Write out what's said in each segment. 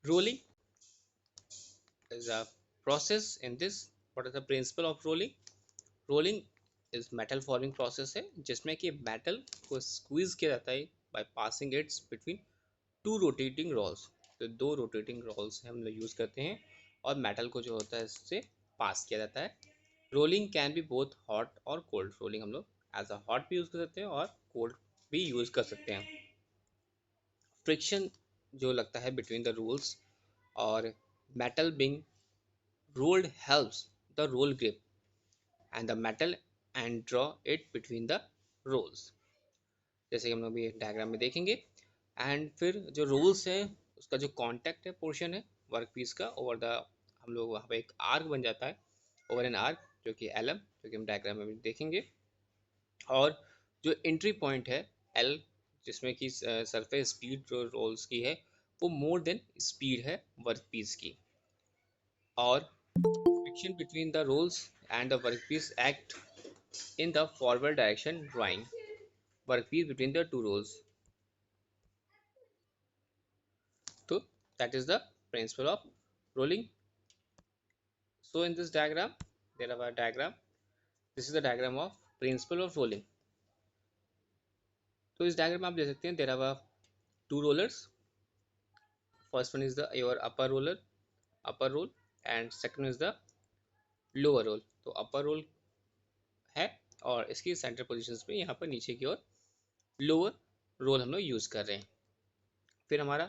Rolling is a process in this. What is the principle of rolling? Rolling is metal forming process है जिसमें कि metal को squeeze किया जाता है by passing its between two rotating rolls. तो दो रोटेटिंग रोल्स हम लोग यूज़ करते हैं और मेटल को जो होता है इससे पास किया जाता है। Rolling can be both hot और कोल्ड। रोलिंग हम लोग एज अ हॉट भी यूज़ कर सकते हैं और कोल्ड भी यूज़ कर सकते हैं। फ्रिक्शन जो लगता है बिटवीन द रोल्स और metal being rolled helps the roll grip and the metal and draw it between the rolls, जैसे कि हम लोग भी डायग्राम में देखेंगे। एंड फिर जो रोल्स है उसका जो कांटेक्ट है पोर्शन है वर्क पीस का ओवर द, हम लोग वहाँ पे एक आर्क बन जाता है ओवर एन आर्क जो कि एल एम, जो कि हम डायग्राम में भी देखेंगे। और जो एंट्री पॉइंट है एल, जिसमें कि सरफेस स्पीड जो रोल्स की है वो मोर देन स्पीड है वर्क पीस की। और friction between the rolls and the work piece act in the forward direction drawing workpiece between the two rolls. So that is the principle of rolling. So in this diagram, there are a diagram. This is the diagram of principle of rolling. तो इस diagram में आप देख सकते हैं there are two rollers. First one is the your upper roll, and second is the lower roll. तो upper roll है और इसकी सेंटर पोजीशंस में यहाँ पर नीचे की ओर लोअर रोल हम लोग यूज कर रहे हैं। फिर हमारा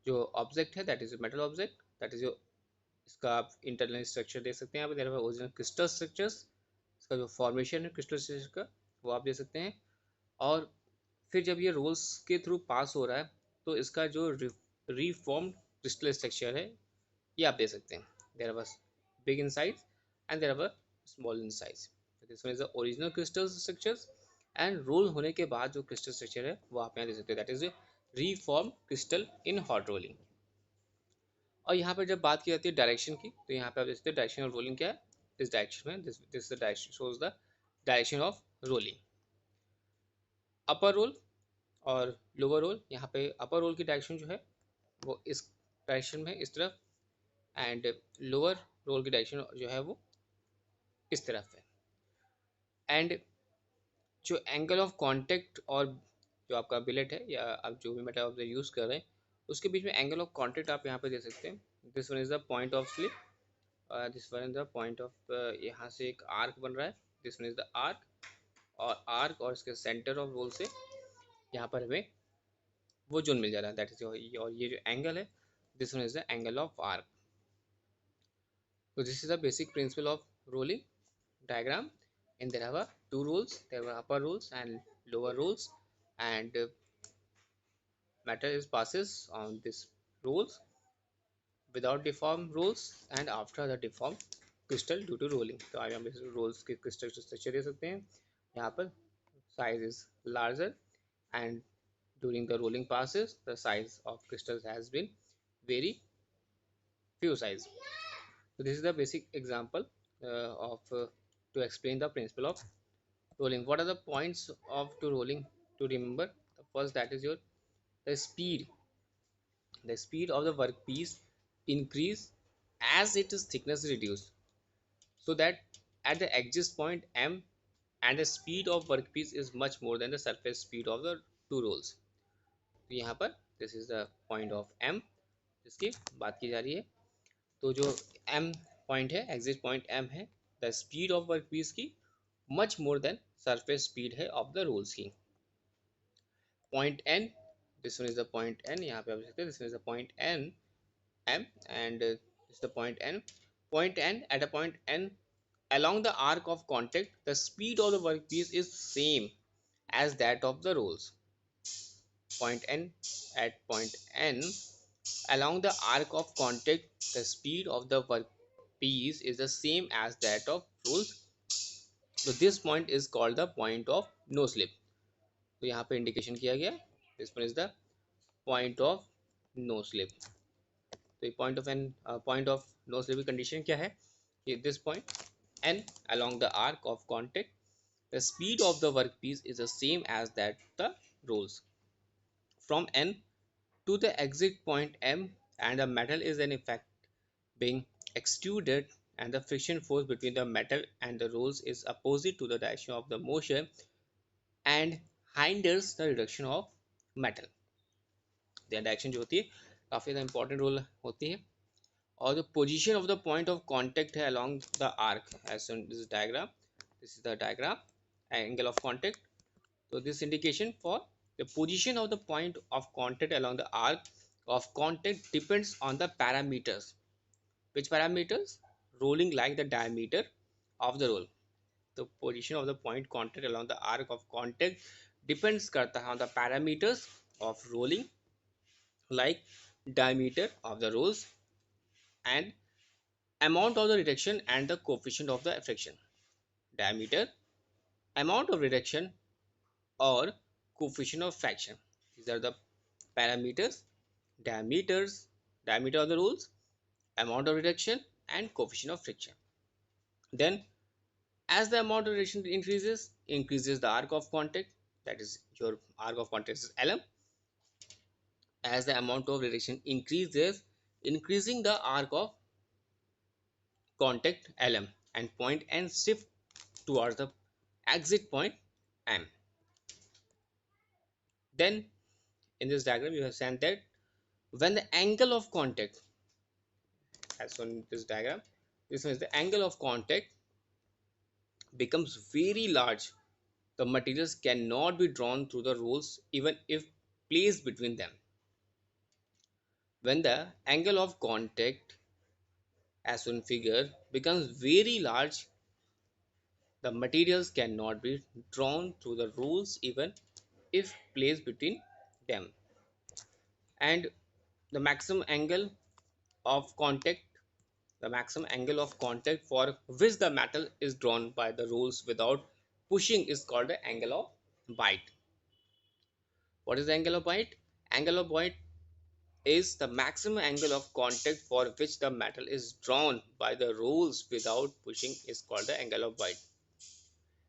जो ऑब्जेक्ट है that is metal object, that is इसका आप इंटरनल स्ट्रक्चर देख सकते हैं यहाँ पे देर ओरिजिनल क्रिस्टल स्ट्रक्चर्स। इसका जो फॉर्मेशन है क्रिस्टल स्ट्रक्चर का वो आप देख सकते हैं। और फिर जब ये रोल्स के थ्रू पास हो रहा है तो इसका जो रीफॉर्म्ड क्रिस्टल स्ट्रक्चर है ये आप देख सकते हैं। There are big in size and there are small in size. This one is the original crystal structures and roll होने के बाद जो क्रिस्टल स्ट्रक्चर है वो आप यहाँ देख सकते हैं, that is reform crystal in hot rolling. और यहाँ पर जब बात की जाती है डायरेक्शन की तो यहाँ पे आप देखते हैं डायरेक्शन ऑफ रोलिंग क्या है, इस डायरेक्शन में this direction shows the direction of rolling. Upper roll और लोअर रोल, यहाँ पे अपर रोल की डायरेक्शन जो है वो इस डायरेक्शन में इस तरफ, एंड लोअर रोल की डायरेक्शन जो है वो इस तरफ है। एंड जो एंगल ऑफ कांटेक्ट और जो आपका बिलेट है या आप जो भी मेटल ऑब्जेक्ट यूज़ कर रहे हैं उसके बीच में एंगल ऑफ कांटेक्ट आप यहाँ पे देख सकते हैं। This one is the point of slip, this one is the point of, यहाँ से एक आर्क बन रहा है, this one is the arc. और आर्क और इसके सेंटर ऑफ रोल से यहाँ पर हमें वो जोन मिल जा रहा है, दैट इज, और ये जो एंगल है this one is the angle of arc. तो this is the basic principle of rolling diagram. And there are two rolls, there were upper rolls and lower rolls, and matter is passes on this rolls without deform rolls and after the deform crystal due to rolling। तो आगे हम इस rolls के crystal structure दे सकते हैं। यहाँ पर size is larger and during the rolling passes the size of crystals has been very few size. So this is the basic example of to explain the principle of rolling. What are the points of to rolling to remember? The first, that is your the speed. The speed of the workpiece increase as its thickness reduced, so that at the exit point M, and the speed of workpiece is much more than the surface speed of the two rolls. तो यहाँ पर this is the point of M जिसकी बात की जा रही है। तो जो M पॉइंट है, एग्जिट पॉइंट M है, द स्पीड ऑफ वर्कपीस की much more than surface speed है ऑफ द रोल्स की। Point N, this one is the point N, यहाँ पे आप देख सकते हैं this one is the point N M, and this is the point N. Point N, at a point N along the arc of contact the speed of the workpiece is same as that of the rolls. Point N, at point N along the arc of contact the speed of the workpiece is the same as that of rolls. So this point is called the point of no slip. तो यहाँ पे indication किया गया, this one is the point of no slip. तो point of no slip की condition क्या है कि this point N along the arc of contact the speed of the workpiece is the same as that the rolls. From N to the exit point M and the metal is in effect being extruded, and the friction force between the metal and the rolls is opposite to the direction of the motion and hinders the reduction of metal. The direction जो होती है काफ़ी ज़्यादा important role होती है. और the position of the point of contact है along the arc as in this diagram. This is the diagram, angle of contact. So this indication for the position of the point of contact along the arc of contact depends on the parameters. Which parameters? Rolling like the diameter of the roll. The position of the point contact along the arc of contact depends करता है on the parameters of rolling like diameter of the rolls and amount of the reduction and the coefficient of the friction. Diameter, amount of reduction or coefficient of fraction. These are the parameters. Diameters, diameter of the rolls, amount of reduction and coefficient of friction. Then as the amount of reduction increases the arc of contact, that is your arc of contact is Lm. As the amount of reduction increases, increasing the arc of contact Lm, and point N shift towards the exit point M. Then in this diagram you have seen that when the angle of contact, as shown in this diagram, this means the angle of contact becomes very large, the materials cannot be drawn through the rolls even if placed between them. When the angle of contact, as shown in figure, becomes very large, the materials cannot be drawn through the rolls even if placed between them. And the maximum angle of contact, the maximum angle of contact for which the metal is drawn by the rolls without pushing is called the angle of bite. What is the angle of bite? Angle of bite is the maximum angle of contact for which the metal is drawn by the rolls without pushing is called the angle of bite.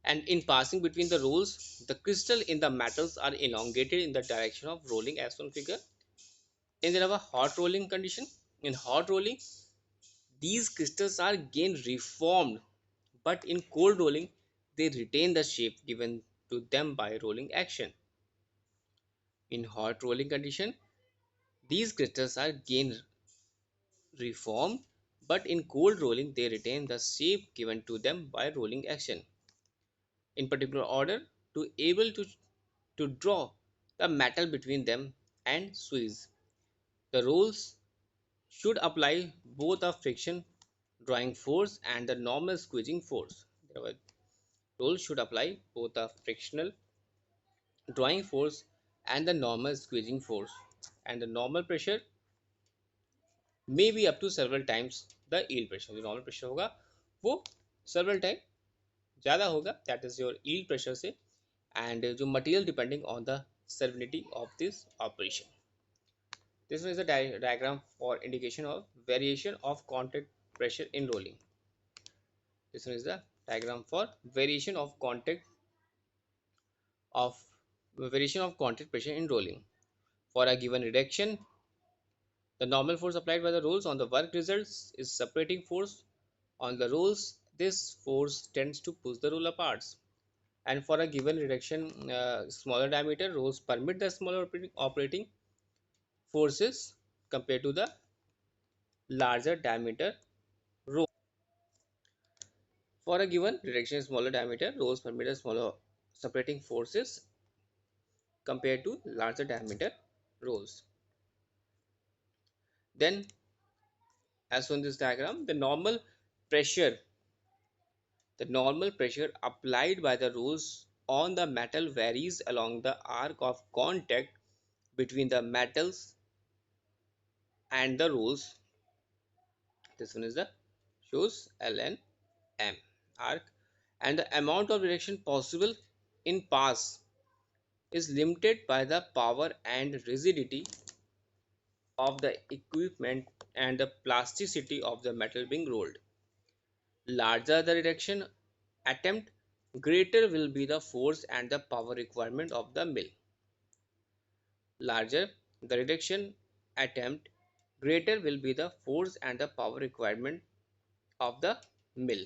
And in passing between the rolls, the crystal in the metals are elongated in the direction of rolling as shown figure. In the hot rolling condition, in hot rolling, these crystals are again reformed, but in cold rolling, they retain the shape given to them by rolling action. In hot rolling condition, these crystals are again reformed, but in cold rolling, they retain the shape given to them by rolling action. In particular order, to able to draw the metal between them and squeeze. The rolls should apply both a friction drawing force and the normal squeezing force. The rolls should apply both a frictional drawing force and the normal squeezing force, and the normal pressure may be up to several times the yield pressure. जो normal pressure होगा वो several time ज़्यादा होगा, that is your yield pressure से, and जो material depending on the severity of this operation. This is a diagram for indication of variation of contact pressure in rolling. This one is the diagram for variation of of contact pressure in rolling. For a given reduction, the normal force applied by the rolls on the work results is separating force on the rolls. This force tends to push the roll apart. And for a given reduction, smaller diameter rolls permit the smaller operating forces compared to the larger diameter roll. For a given reduction, smaller diameter rolls permit the smaller separating forces compared to larger diameter rolls. Then, as shown in this diagram, pressure the normal pressure applied by the rolls on the metal varies along the arc of contact between the metals and the rolls. This one is the shows L and M arc, and the amount of reduction possible in pass is limited by the power and rigidity of the equipment and the plasticity of the metal being rolled. Larger the reduction attempt, greater will be the force and the power requirement of the mill. Larger the reduction attempt, greater will be the force and the power requirement of the mill.